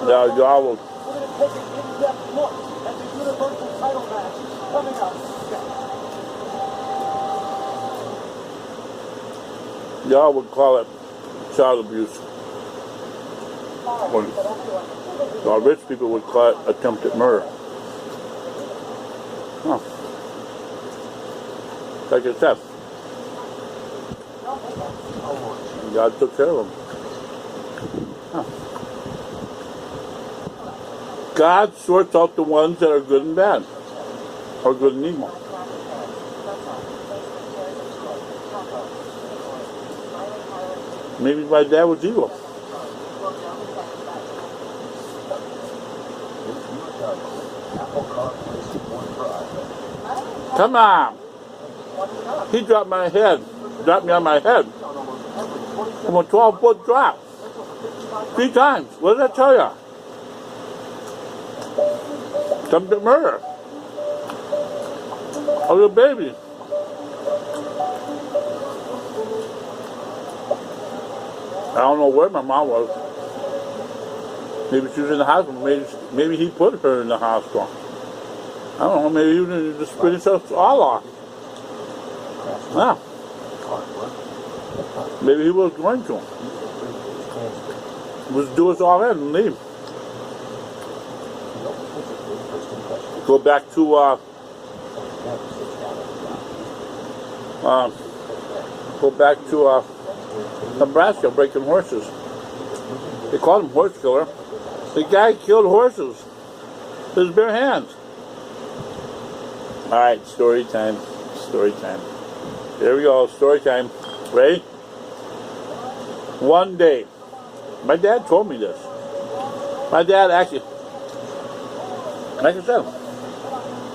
Yeah, y'all will. We're going to take an in-depth look at the Universal title match coming up next. Y'all would call it child abuse. Or rich people would call it attempted murder. Huh. Like I said, God took care of them. Huh. God sorts out the ones that are good and bad, or good and evil. Maybe my dad was evil. Come on! He dropped my head. Dropped me on my head. From a 12-foot drop. 3 times. What did I tell you? Attempted murder. Of the baby. I don't know where my mom was. Maybe she was in the hospital. Maybe he put her in the hospital. I don't know. Maybe he was just spitting us all off. Yeah. Maybe he was going to. He was do us all in and leave. Go back to Nebraska, breaking horses. They called him horse killer. The guy killed horses with his bare hands. All right, story time. Story time. Here we go. Story time. Ready? One day, my dad told me this. My dad actually, like I said,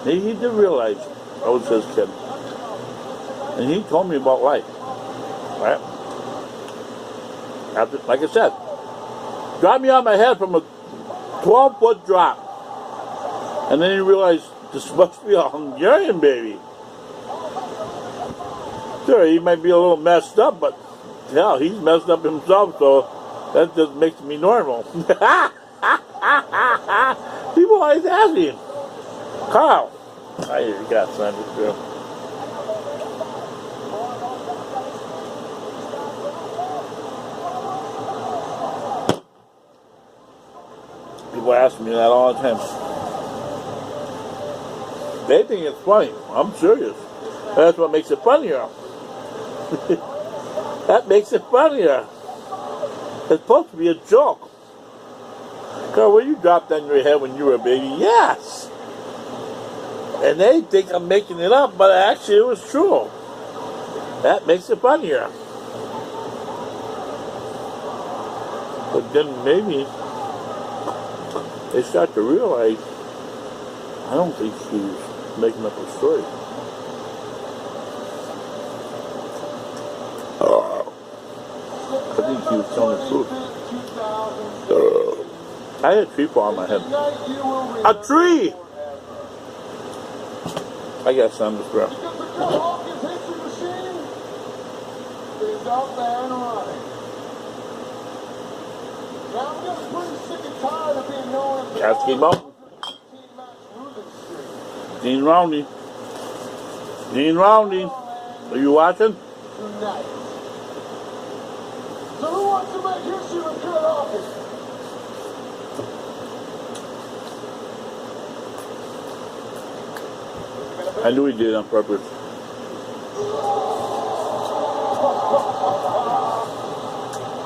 he did realize I was his kid. And he told me about life. Right? After, like I said, dropped me on my head from a 12-foot drop. And then he realized this must be a Hungarian baby. Sure, he might be a little messed up, but hell, he's messed up himself, so that just makes me normal. People always ask me, Carl, I hear you got something to do. People ask me that all the time. They think it's funny. I'm serious. That's what makes it funnier. That makes it funnier. It's supposed to be a joke. Carl, were you dropped on your head when you were a baby? Yes. And they think I'm making it up, but actually it was true. That makes it funnier. But then maybe they start to realize I don't think she's making up a story. I think he was telling the truth. I had a tree fall on my head. A tree! I got some this bro. Catskey Mountain. Dean Roundy. Dean Roundy. Are you watching? So who wants to make history with Kurt Hawkins? I knew he did it on purpose.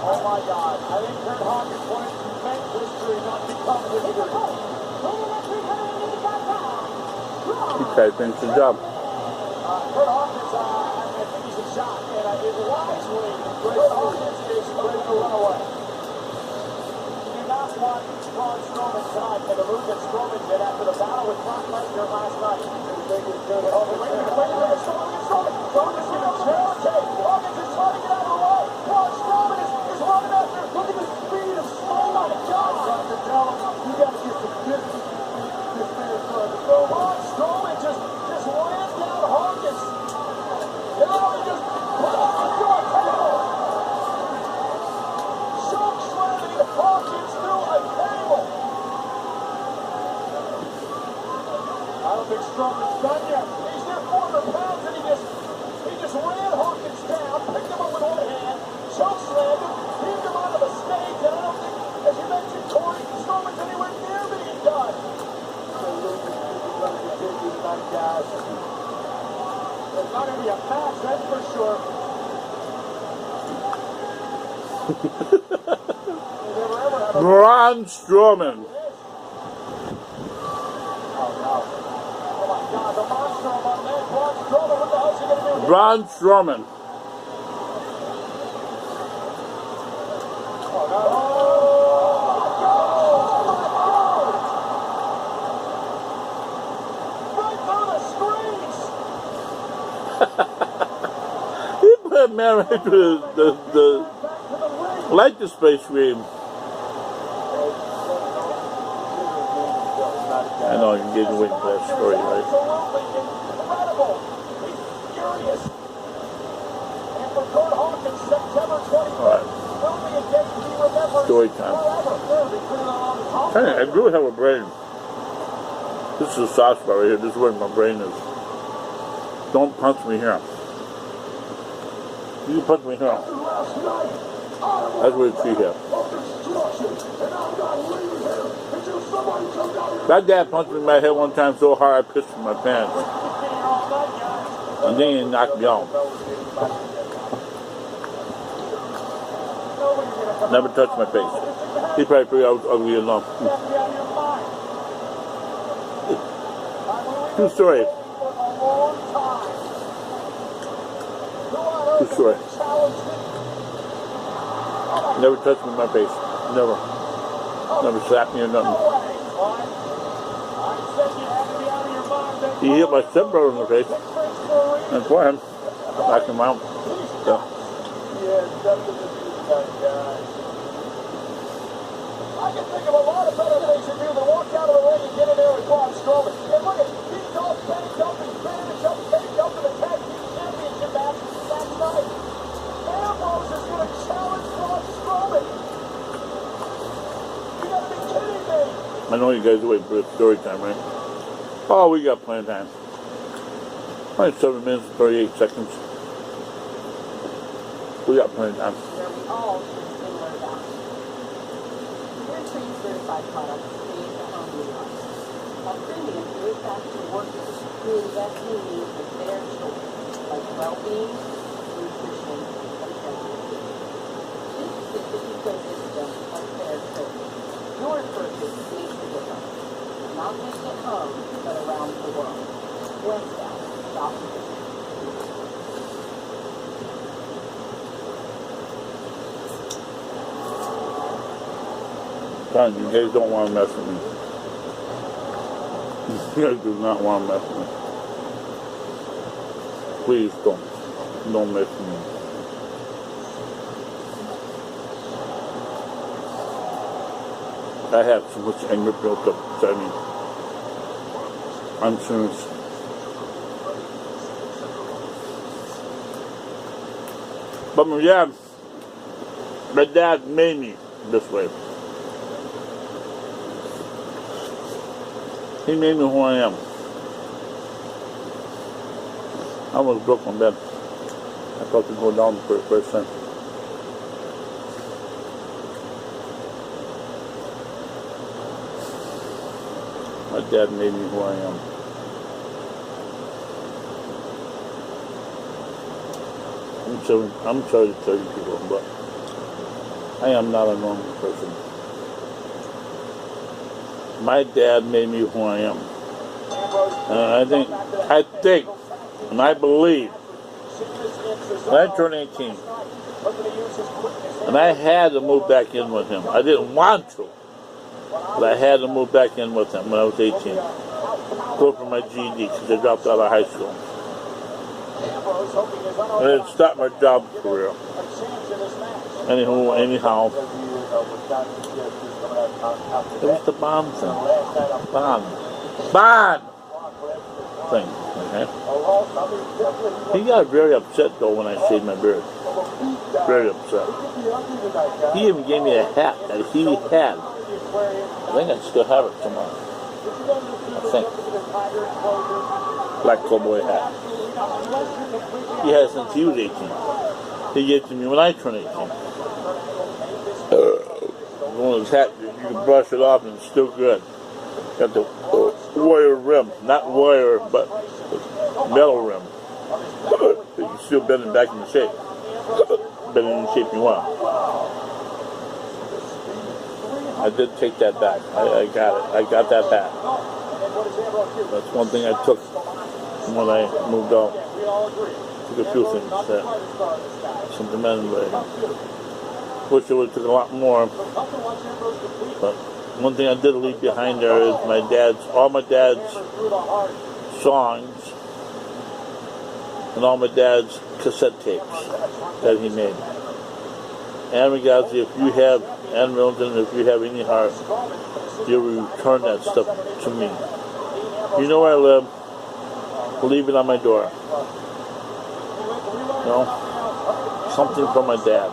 Oh my God. I think Kurt Hawkins wanted to make history, not become history. He tried to finish the job. Kurt Hawkins, I think he's a shot, and I did wisely. Kurt Hawkins is ready to run away. You do not want Braun Strowman tonight, and the move that Strowman did after the battle with Brock Lesnar last night. Strowman is going to challenge it. Hawkins is trying to get out of the way. Braun Strowman is running after. Look at the speed of Strowman. Oh my God. You got to get some distance. Braun Strowman just ran down Hawkins. Now he just put him onto a table. Choke slamming Hawkins through a table. Strowman's done yet. He's there 400 pounds, and he just ran Hawkins down, picked him up with one hand, choke slammed him, heaved him onto the stage, and I don't think, as you mentioned, Corey, Strowman's anywhere near being done. It's not going to be a match, that's for sure. Braun Strowman. Braun Strowman. He put a man right through the light display screen. I know you're getting waiting for that story, right? Alright. Story time. I do have a brain. This is a soft spot right here. This is where my brain is. Don't punch me here. You can punch me here. That's what it's here. That dad punched me in my head one time so hard I pissed in my pants. And then he knocked me out. Never touched my face. He probably figured I was ugly enough. True story. True story. Never touched me in my face. Never. Never slapped me or nothing. He hit my stepbrother in the face. And for him, knocked him out. So. I can think of a lot of better things to do than walk out of the ring and get in there with Braun Strowman. And look at he tossed Benny Dumping, Benny Dumping the tag team championship match last night. Ambrose is going to challenge Braun Strowman. You got to be kidding me. I know you guys are waiting for the story time, right? Oh, we got plenty of time. Only 7 minutes and 38 seconds. We got plenty of time. Certified products made at home with us. A premium food factory workers who invest in needs of their choice, like well-being, nutrition, and transportation. This is the ecosystem of fair trade. Your purchase makes a difference, not just at home, but around the world. Westbound, shopping. You guys don't want to mess with me. You guys do not want to mess with me. Please don't mess with me. I have so much anger built up inside me. I'm serious. But my dad made me this way. He made me who I am. I almost broke my bed. I thought to go down for the first time. My dad made me who I am. I'm sorry to tell you people, but I am not a normal person. My dad made me who I am. And I think, and I believe, when I turned 18, and I had to move back in with him. I didn't want to, but I had to move back in with him when I was 18. Go for my GED because I dropped out of high school. And it stopped my job career. Anyhow, it was the Bond thing. Bond thing. Okay? He got very upset though when I shaved my beard. Very upset. He even gave me a hat that he had. I think I still have it somewhere. think. Black cowboy hat. He has since he was 18. He gave it to me when I turned 18. One of those hats, you can brush it off and it's still good. Got the wire rim, not wire, but metal rim. You can still bend it back into shape. Bend it in the shape you want. I did take that back. I got it. I got that back. That's one thing I took when I moved out. Took a few things that sentimentally. Wish I would have took a lot more. But one thing I did leave behind there is all my dad's songs and all my dad's cassette tapes that he made. And regards, if you have, and Milton, if you have any heart, you'll return that stuff to me. You know where I live, leave it on my door. You know, something from my dad.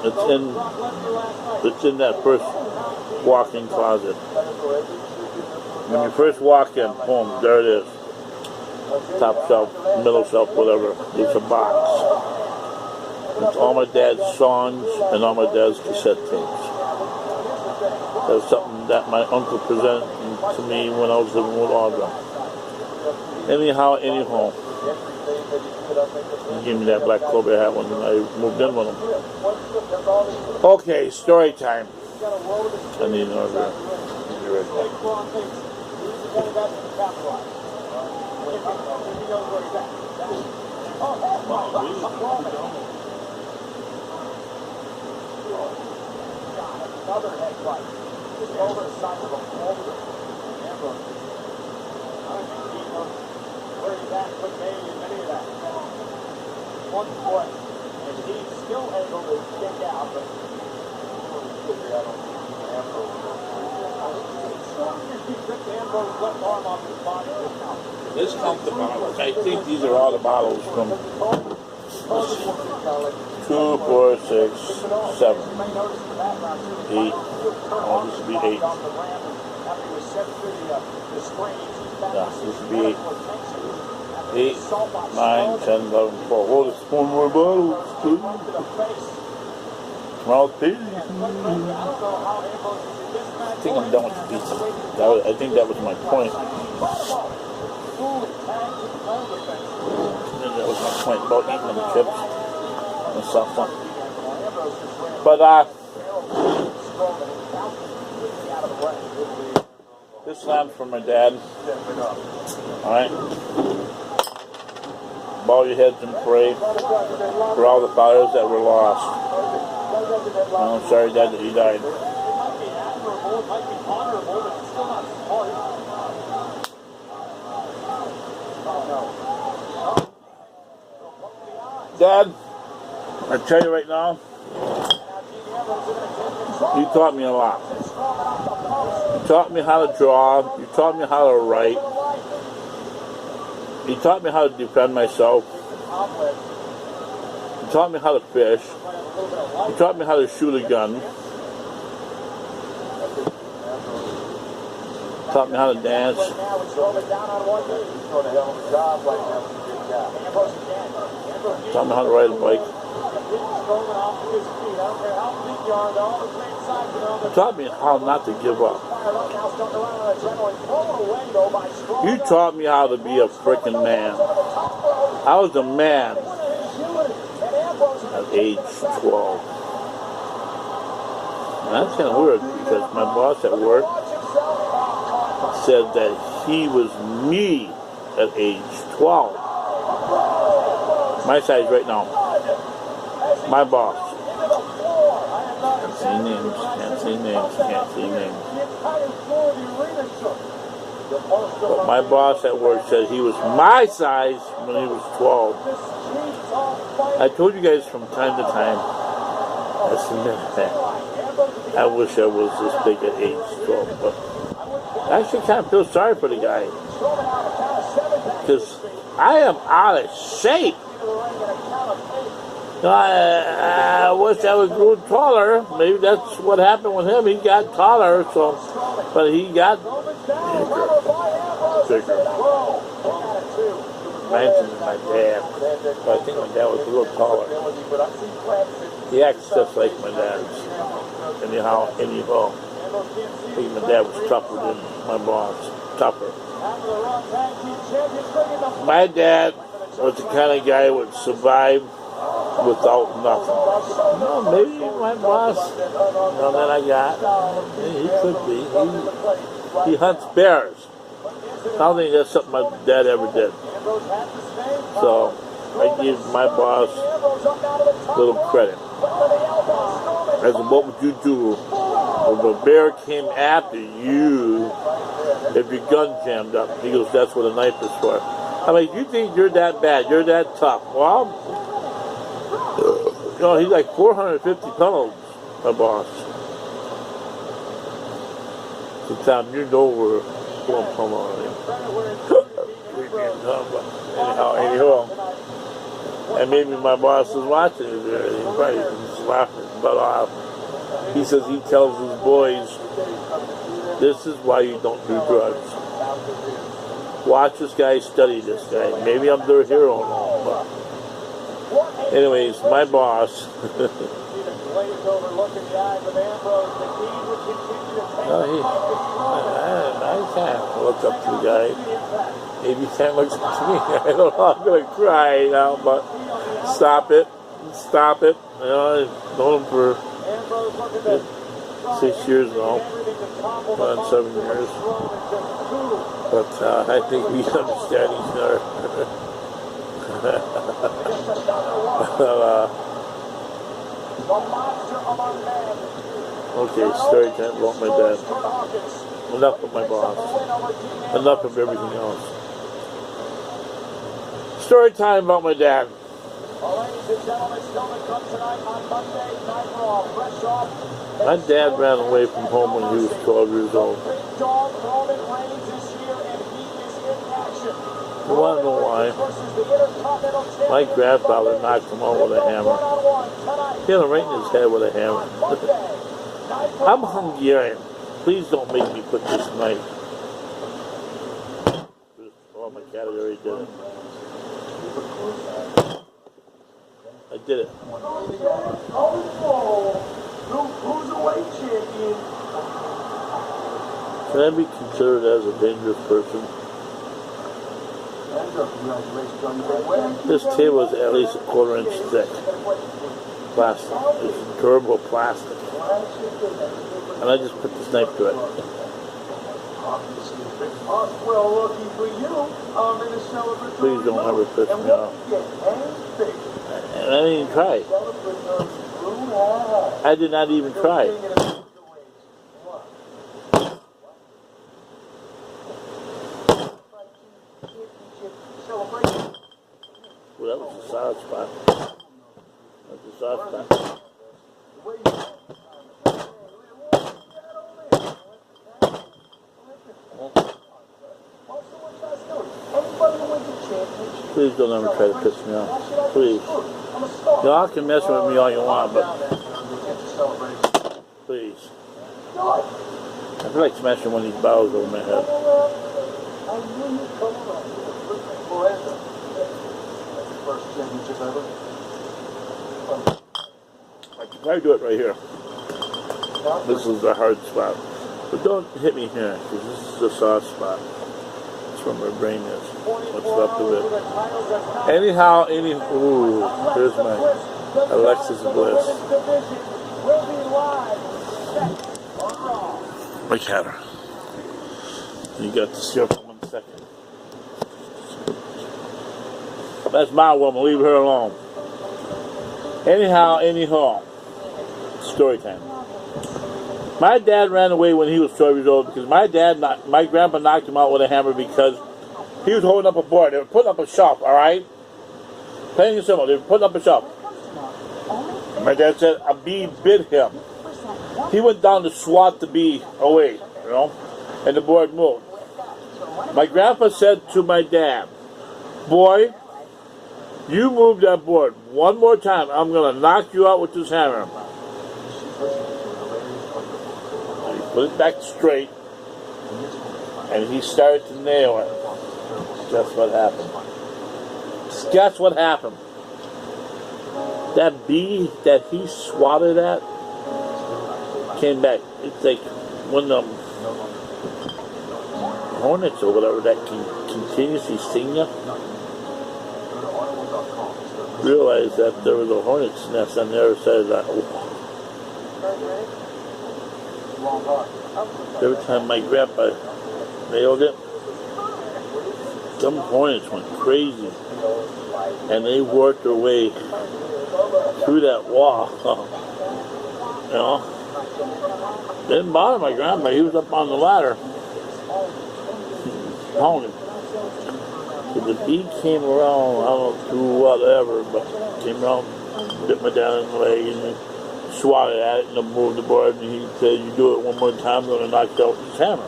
It's in that first walk-in closet. When you first walk in, boom, there it is. Top shelf, middle shelf, whatever. It's a box. It's all my dad's songs and all my dad's cassette tapes. That's something that my uncle presented to me when I was living with Audra. Anyhow, he gave me that black cobra hat when I moved in with him. Okay, story time. I need another. Be right back. Another head fight. Just over the side of the shoulder. Ambrose. I don't think he knows where he's at, what day and any of that. 1 foot. And he's still able to kick out, but figure out on Ambrose. He ripped Ambrose's left arm off his body. Let's count the bottles. I think these are all the bottles from 2, 4, 6, 7, 8. Oh, this would be 8. Yeah, this would be 8. 8, 9, 10, 11, 12. Oh, there's 4 more bottles, too. Well, pizza. I think I'm done with the pizza. I think that was my point. That was my point about eating them chips and stuff. But this lamb's for my dad. Alright? Bow your heads and pray for all the fathers that were lost. I'm sorry, Dad, that he died. Dad, I tell you right now, you taught me a lot. You taught me how to draw. You taught me how to write. You taught me how to defend myself. You taught me how to fish. You taught me how to shoot a gun. You taught me how to dance. Taught me how to ride a bike. Taught me how not to give up. You taught me how to be a freaking man. I was a man at age 12. And that's kind of weird because my boss at work said that he was me at age 12. My size right now. My boss. Can't say names, can't say names, can't say names. But my boss at work said he was my size when he was 12. I told you guys from time to time, I wish I was this big at age 12, but I actually kind of feel sorry for the guy. Because I am out of shape. I wish I was grew taller. Maybe that's what happened with him. He got taller, so, but he got bigger. Mentioned my dad, but I think my dad was a little taller. He acts just like my dad's. Anyhow. I think my dad was tougher than my boss. Tougher. My dad was the kind of guy who would survive without nothing. No, maybe my boss, that I got, he could be. He hunts bears. I don't think that's something my dad ever did. So I give my boss a little credit. As in, what would you do if a bear came after you if your gun jammed up? He goes, that's what a knife is for. I'm like, you think you're that bad? You're that tough? Well, he's like 450 pounds, my boss. Sometimes you know we're going to come on him. Anyhow. And maybe my boss is watching it there. He's probably just laughing his butt off. He says he tells his boys, this is why you don't do drugs. Watch this guy, study this guy. Maybe I'm their hero and all, but anyways, my boss. I can't look up to the guy. Maybe he can't look up to me. I don't know. I'm going to cry now, but stop it. Stop it. I've known him for 6 years now. 7 years. But I think we understand each other. Okay, story time about my dad. Enough of my boss. Enough of everything else. Story time about my dad. My dad ran away from home when he was 12 years old. You want to know why? My grandfather knocked him out with a hammer. He had him right in his head with a hammer. I'm Hungarian. Please don't make me put this knife. Oh, my cat already did it. I did it. Can I be considered as a dangerous person? This table is at least a 1/4 inch thick. Plastic. It's durable plastic. And I just put this knife to it. Please don't ever piss me off. And I didn't even try. I did not even try. Well, that was a solid spot. That's a soft spot. Please don't ever try to piss me off. Please. Y'all can mess with me all you want, but please. I feel like smashing one of these bottles over my head. I can probably do it right here. This is a hard spot. But don't hit me here, because this is a soft spot. That's where my brain is. What's left of it. Anyhow, ooh, here's my Alexis Bliss. My cat. You got to see her for 1 second. That's my woman. Leave her alone. Anyhow. Story time. My dad ran away when he was 12 years old because my grandpa knocked him out with a hammer because he was holding up a board. They were putting up a shelf, all right? Plain and simple. They were putting up a shelf. My dad said a bee bit him. He went down to swat the bee away, and the board moved. My grandpa said to my dad, boy, You move that board one more time, I'm gonna knock you out with this hammer. He put it back straight, and he started to nail it. Guess what happened? Guess what happened? That bee that he swatted at came back. It's like when the hornets or whatever that can continuously sting you. Realized that there was a hornet's nest on the other side of that. Every time my grandpa nailed it, some hornets went crazy, and they worked their way through that wall. You know, didn't bother my grandpa. He was up on the ladder, pounding. So the bee came around, I don't know through whatever, but came around, bit my dad in the leg, and then swatted at it, and then moved the board, and he said, "You do it one more time, I'm going to knock you out with this hammer."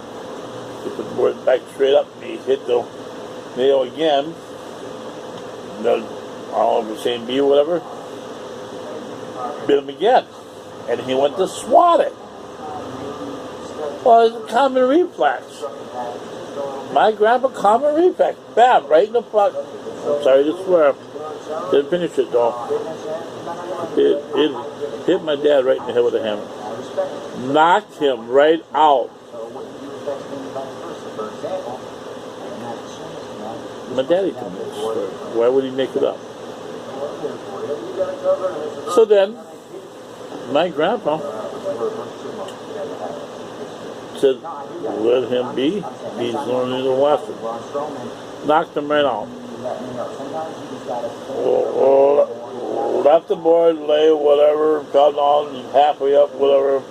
He put the board back straight up, and he hit the nail again. The, all of the same bee or whatever, bit him again, and he went to swat it. Well, it's a common reflex. My grandpa, common reflex. Bam, right in the fuck. I'm sorry to swear. Didn't finish it though. It hit my dad right in the head with a hammer. Knocked him right out. My daddy told me this story. Why would he make it up? So then, my grandpa said, "Let him be. He's learning the lesson." Knocked him right out. Left the board, lay whatever, got on halfway up, whatever.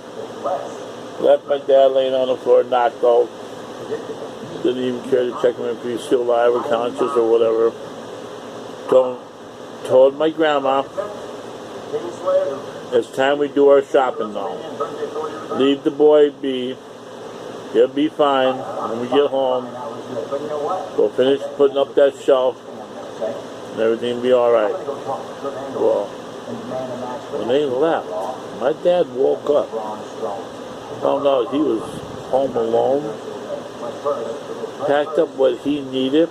Left my dad laying on the floor, knocked out. Didn't even care to check him if he was still alive or conscious or whatever. Told my grandma, "It's time we do our shopping now. Leave the boy be. He'll be fine when we get home. We'll finish putting up that shelf, and everything will be all right." Well, when they left, my dad woke up, found out he was home alone, packed up what he needed,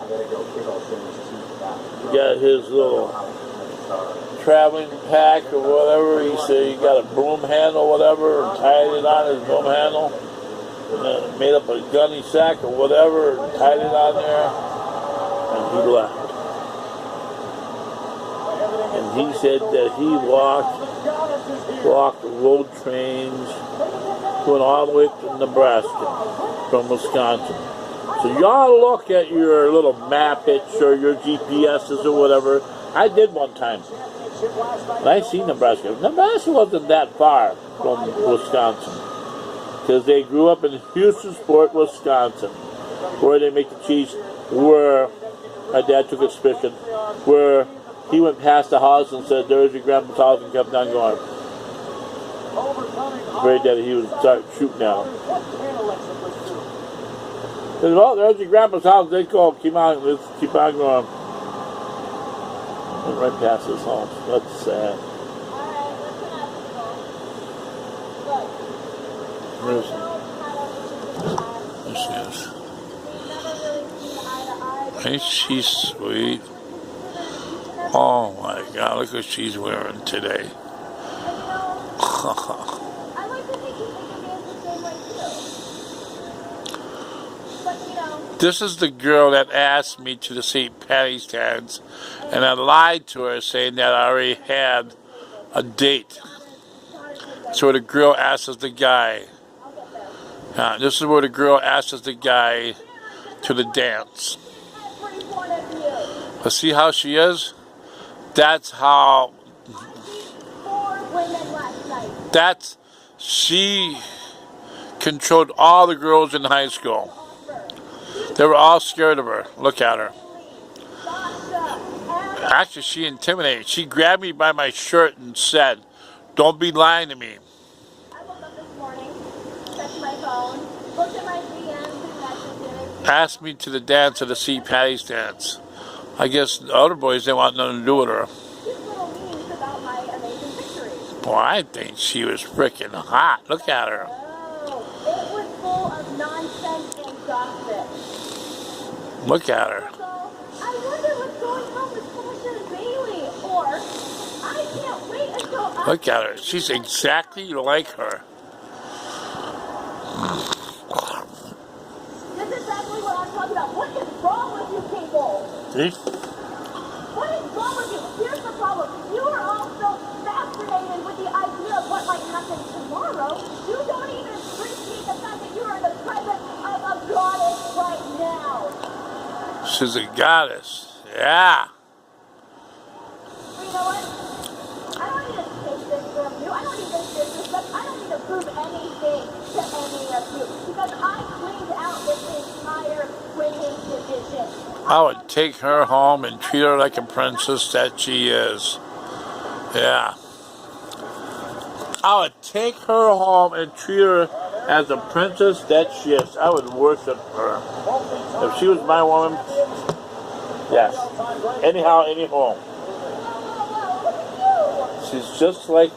got his little traveling pack or whatever. He said he got a broom handle or whatever, and tied it on his broom handle. Made up a gunny sack or whatever, and tied it on there, and he left. And he said that he walked the road trains, went all the way to Nebraska from Wisconsin. So y'all look at your little Mappets or your GPSs or whatever. I did one time. And I seen Nebraska. Nebraska wasn't that far from Wisconsin, because they grew up in Houstonsport, Wisconsin, where they make the cheese, where my dad took us fishing, where he went past the house and said, "There's your grandpa's house," and kept on going. Afraid that he would start shooting at him. He said, "Well, there's your grandpa's house." They go, let's keep on going. Went right past his house. That's sad. There she is. Ain't she sweet? Oh my God, look what she's wearing today. This is the girl that asked me to the St. Patty's dance, and I lied to her saying that I already had a date. So the girl asks the guy. This is where the girl asks the guy to the dance. But see how she is? That's how. She controlled all the girls in high school. They were all scared of her. Look at her. Actually, she intimidated. She grabbed me by my shirt and said, "Don't be lying to me." I woke up this morning, checked my phone, looked at my DMs and messages. Asked me to the dance of the St. Patty's dance. I guess the other boys, they want nothing to do with her. Cute little memes about my amazing victories. Boy, I think she was freaking hot. Look at her. Oh, it was full of nonsense and gossip. Look at her. So, I wonder what's going on with Portia and Bailey. Or, I can't wait until I... Look at her. She's exactly like her. This is exactly what I'm talking about. What is wrong with you people? See? What is wrong with you? Here's the problem. You are all so fascinated with the idea of what might happen tomorrow. You don't even appreciate the fact that you are in the presence of a goddess right now. She's a goddess. Yeah. You know what? I don't need to take this from you. I don't need to disrespect. I don't need to prove anything to any of you. Because I cleaned out this entire women's division. I would take her home and treat her like a princess that she is. Yeah. I would take her home and treat her as a princess that she is. I would worship her. If she was my woman, yes. Anyhow, any home. She's just like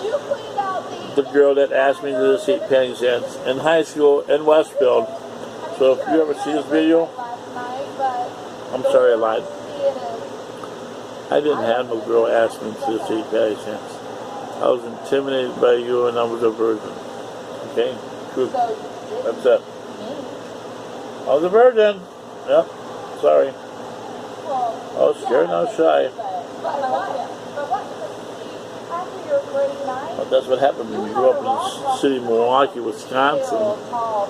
You cleaned out the girl that asked me to see penny cents in high school in Westfield. So if you ever see this video, last night, but I'm sorry I lied. see it is. I didn't have no girl ask me to see penny cents. I was intimidated by you and I was a virgin. Okay? Truth. So you did That's it. me. I was a virgin. Yep. Sorry. Well, I was scared and I was shy. but what? After your grade 9, But that's what happened when we grew up in the city of Milwaukee, Wisconsin. tall,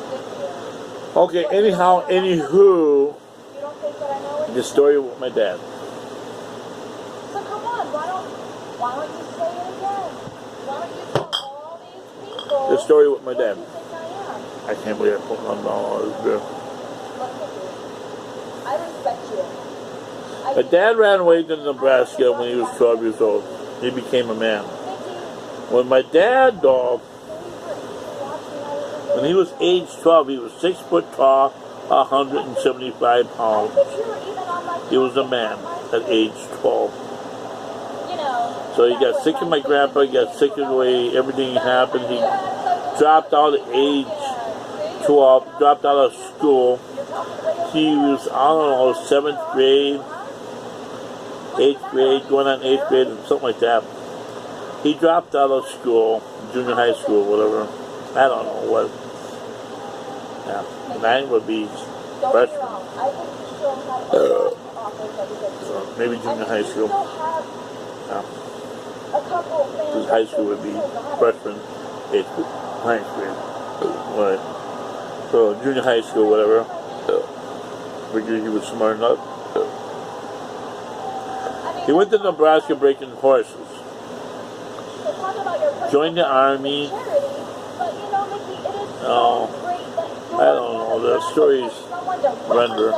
thick. Okay, anyhow, anywho, You don't think that I know it? the story with my dad. So come on, why don't you say it again? Why don't you tell all these people The story with my what dad. you think I am? I can't believe I put my mouth on this beer. Look at you. I respect you. My dad ran away to Nebraska when he was 12 years old. He became a man. When my dad, though, when he was age 12, he was 6 foot tall, 175 pounds. He was a man at age 12. So he got sick of my grandpa, he got sick of the way everything happened. He dropped out at age 12, dropped out of school. He was, I don't know, 7th grade, 8th grade, going on 8th grade, something like that. He dropped out of school, junior high school, whatever. I don't know what. Yeah, 9 would be freshman. Maybe junior high school. Yeah. Because high school would be freshman, 8th grade, 9th grade. Right. So junior high school, whatever. Figured he was smart enough. He went to Nebraska breaking horses. Joined the army. Oh, I don't know. The stories render.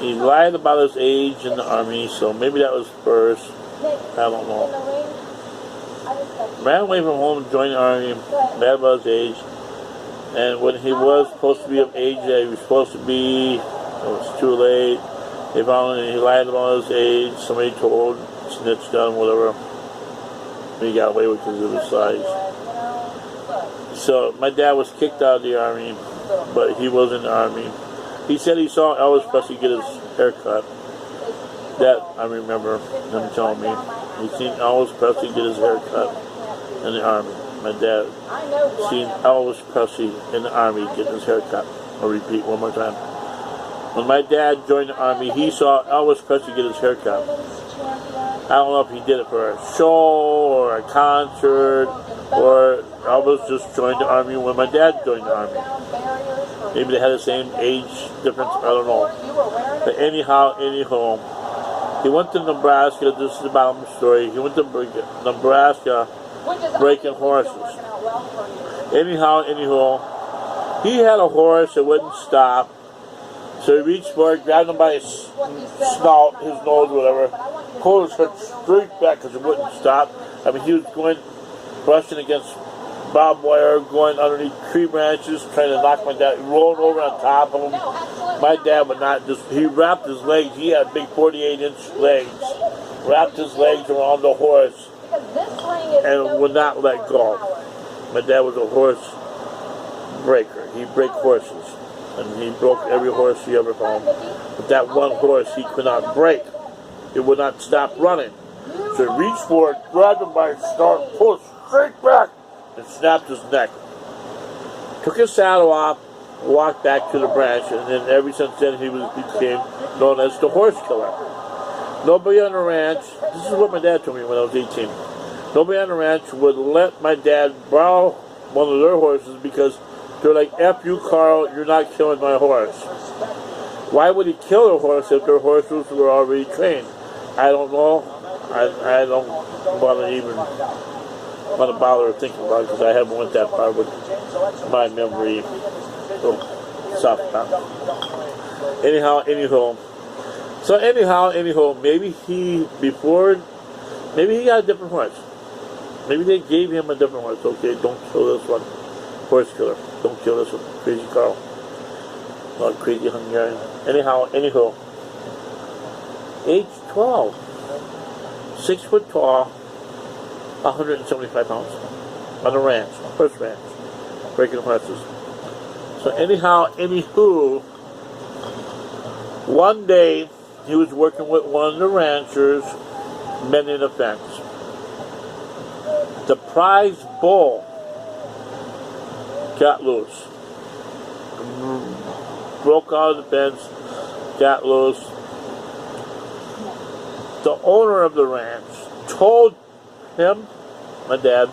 He lied about his age in the army, so maybe that was first. I don't know. Ran away from home, joined the army, mad about his age. And when he was supposed to be of age that he was supposed to be, it was too late. They found he lied about his age. Somebody told, snitched on him, whatever. He got away with it because of his size. So my dad was kicked out of the army, but he was in the army. He said he saw Elvis Presley get his hair cut. That I remember him telling me. He seen Elvis Presley get his hair cut in the army. My dad seen Elvis Presley in the army getting his hair cut. I'll repeat one more time. When my dad joined the army, he saw Elvis Presley get his hair cut. I don't know if he did it for a show or a concert, or Elvis just joined the army when my dad joined the army. Maybe they had the same age difference, I don't know. But anyhow, he went to Nebraska. This is the bottom of the story. He went to Nebraska breaking horses. Anyhow, he had a horse that wouldn't stop. So he reached for it, grabbed him by his snout, his nose, whatever, pulled his head straight back because it wouldn't stop. I mean, he was brushing against barbed wire going underneath tree branches, trying to knock my dad, rolling over on top of him. My dad would not just, he wrapped his legs, he had big 48-inch legs, wrapped his legs around the horse and would not let go. My dad was a horse breaker. He break horses. And he broke every horse he ever found. But that one horse he could not break. It would not stop running. So he reached for it, grabbed him by his snout, pulled straight back, and snapped his neck. Took his saddle off, walked back to the branch, and then ever since then he became known as the horse killer. Nobody on the ranch, this is what my dad told me when I was 18, nobody on the ranch would let my dad borrow one of their horses because they're like, F you, Carl, you're not killing my horse. Why would he kill their horse if their horses were already trained? I don't know. I don't want to even bother thinking about it because I haven't went that far with my memory. Soft. Anyhow, maybe he got a different horse. Maybe they gave him a different horse. Okay, don't kill this one. Horse killer. Don't kill this one. Crazy Carl. Not crazy Hungarian. Anyhow, age 12. 6 foot tall, 175 pounds. On a ranch, horse ranch. Breaking horses. So anywho, one day he was working with one of the ranchers mending a fence. The prize bull got loose. Broke out of the fence, got loose. The owner of the ranch told him, my dad,